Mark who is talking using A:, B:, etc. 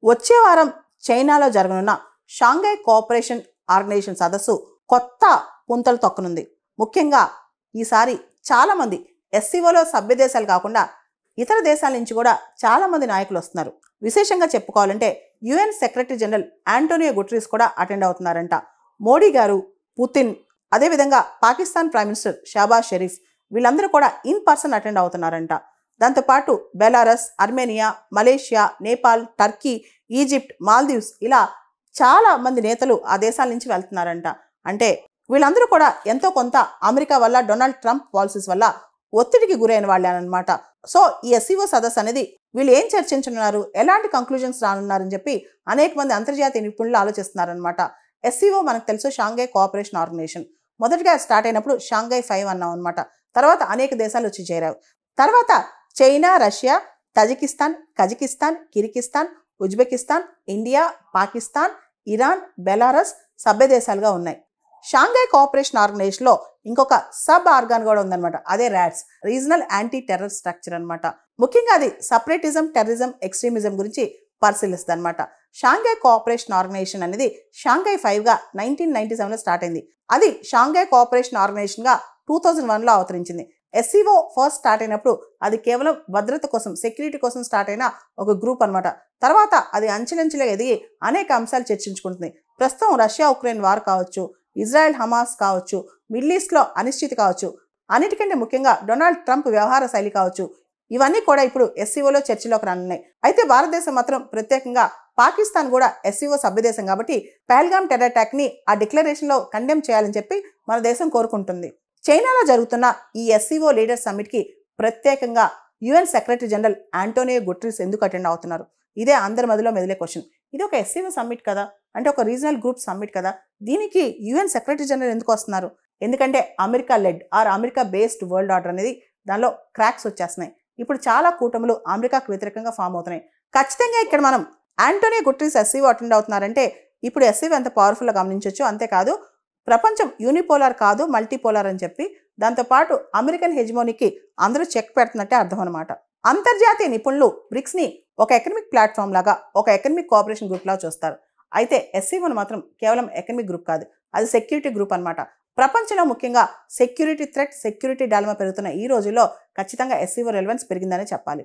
A: వచ్చే వారం చైనాలో జరగనున్న షాంఘై కోఆపరేషన్ ఆర్గనైజేషన్ సదస్సు కొత్త పుంతలు తొక్కనుంది. ముఖ్యంగా ఈసారి చాలామంది ఎస్సీఓలో సభ్య దేశాలు కాకుండా ఇతర దేశాల నుంచి కూడా చాలామంది నాయకులు వస్తున్నారు. విశేషంగా చెప్పుకోవాలంటే UN secretary general Antonio Guterres కూడా అటెండ్ అవుతున్నారంట. మోడీ గారు, పుతిన్, అదేవిధంగా పాకిస్తాన్ ప్రైమ్ మినిస్టర్ షహబాజ్ షరీఫ్ వీళ్ళందరూ కూడా ఇన్ పర్సన్ అటెండ్ అవుతున్నారంట. దాంతోపాటు Belarus, Armenia, Malaysia, Nepal, Turkey, Egypt, Maldives ఇలా చాలా మంది నేతలు ఆ దేశాల నుంచి వెళ్తున్నారంట. అంటే వీళ్ళందరూ కూడా ఎంతో కొంత అమెరికా వల్ల, డొనాల్డ్ ట్రంప్ పాలసీస్ వల్ల ఒత్తిడికి గురైన వాళ్ళనమాట. సో ఈ ఎస్సీఓ సదస్సు అనేది వీళ్ళు ఏం చర్చించున్నారు, ఎలాంటి కంక్లూజన్స్ రానున్నారని చెప్పి అనేక మంది అంతర్జాతీయ నిపుణులు ఆలోచిస్తున్నారనమాట. ఎస్సీఓ మనకు తెలుసు షాంఘై కోఆపరేషన్ ఆర్గనైజేషన్. మొదటిగా స్టార్ట్ అయినప్పుడు షాంఘై 5 అన్నాం అనమాట. తర్వాత అనేక దేశాలు వచ్చి చేరావు. తర్వాత China, Russia, Tajikistan, Kazakhstan, Kyrgyzstan, Uzbekistan, India, Pakistan, Iran, Belarus సభ్య దేశాలుగా ఉన్నాయి. షాంఘై కోఆపరేషన్ ఆర్గనైజేషన్లో ఇంకొక సబ్ ఆర్గాన్ కూడా ఉందన్నమాట. అదే rats, regional anti terror structure అనమాట. ముఖ్యంగా అది సపరేటిజం, టెర్రరిజం, ఎక్స్ట్రీమిజం గురించి పరిశీలిస్తుంది అనమాట. షాంఘై కోఆపరేషన్ ఆర్గనైజేషన్ అనేది షాంఘై 5గా 1997లో స్టార్ట్ అయింది. అది షాంఘై కోఆపరేషన్ ఆర్గనైజేషన్గా 2001లో అవతరించింది. ఎస్సీఓ ఫస్ట్ స్టార్ట్ అయినప్పుడు అది కేవలం భద్రత కోసం, సెక్యూరిటీ కోసం స్టార్ట్ అయిన ఒక గ్రూప్ అనమాట. తర్వాత అది అంచెలంచెలుగా ఎదిగి అనేక అంశాలు చర్చించుకుంటుంది. ప్రస్తుతం రష్యా ఉక్రెయిన్ వార్ కావచ్చు, ఇజ్రాయెల్ హమాస్ కావచ్చు, మిడిల్ ఈస్ట్లో అనిశ్చితి కావచ్చు, అన్నిటికంటే ముఖ్యంగా డొనాల్డ్ ట్రంప్ వ్యవహార శైలి కావచ్చు, ఇవన్నీ కూడా ఇప్పుడు ఎస్సీఓలో చర్చలోకి రానున్నాయి. అయితే భారతదేశం మాత్రం ప్రత్యేకంగా పాకిస్తాన్ కూడా ఎస్సీఓ సభ్యదేశం కాబట్టి పహల్గామ్ టెర్రర్ అటాక్ని ఆ డిక్లరేషన్లో కండెమ్ చేయాలని చెప్పి మన దేశం కోరుకుంటుంది. చైనాలో జరుగుతున్న ఈ ఎస్సీఓ లీడర్ సమ్మిట్కి ప్రత్యేకంగా UN secretary general Antonio Guterres ఎందుకు అటెండ్ అవుతున్నారు? ఇదే అందరి మధ్యలో మెదిలే క్వశ్చన్. ఇది ఒక ఎస్సీఓ సమ్మిట్ కదా, అంటే ఒక రీజనల్ గ్రూప్ సమ్మిట్ కదా, దీనికి యుఎన్ సెక్రటరీ జనరల్ ఎందుకు వస్తున్నారు? ఎందుకంటే America led or America based world order అనేది దానిలో క్రాక్స్ వచ్చేస్తున్నాయి. ఇప్పుడు చాలా కూటములు అమెరికాకు వ్యతిరేకంగా ఫామ్ అవుతున్నాయి. ఖచ్చితంగా ఇక్కడ మనం ఆంటోనియో గుటెరస్ ఎస్సీఓ అటెండ్ అవుతున్నారంటే ఇప్పుడు ఎస్సీఓ ఎంత పవర్ఫుల్గా గమనించవచ్చు. అంతేకాదు ప్రపంచం యూనిపోలార్ కాదు, మల్టీపోలార్ అని చెప్పి దాంతోపాటు అమెరికన్ హెజిమోనీకి అందరూ చెక్ పెడుతున్నట్టే అర్థం అనమాట. అంతర్జాతీయ నిపుణులు బ్రిక్స్ని ఒక ఎకనమిక్ ప్లాట్ఫామ్ లాగా, ఒక ఎకనమిక్ కోఆపరేషన్ గ్రూప్ లాగా చూస్తారు. అయితే ఎస్సీఓను మాత్రం కేవలం ఎకనమిక్ గ్రూప్ కాదు, అది సెక్యూరిటీ గ్రూప్ అనమాట. ప్రపంచంలో ముఖ్యంగా సెక్యూరిటీ థ్రెట్, సెక్యూరిటీ డైలమా పెరుగుతున్న ఈ రోజుల్లో ఖచ్చితంగా ఎస్సీఓ రెలవెన్స్ పెరిగిందనే చెప్పాలి.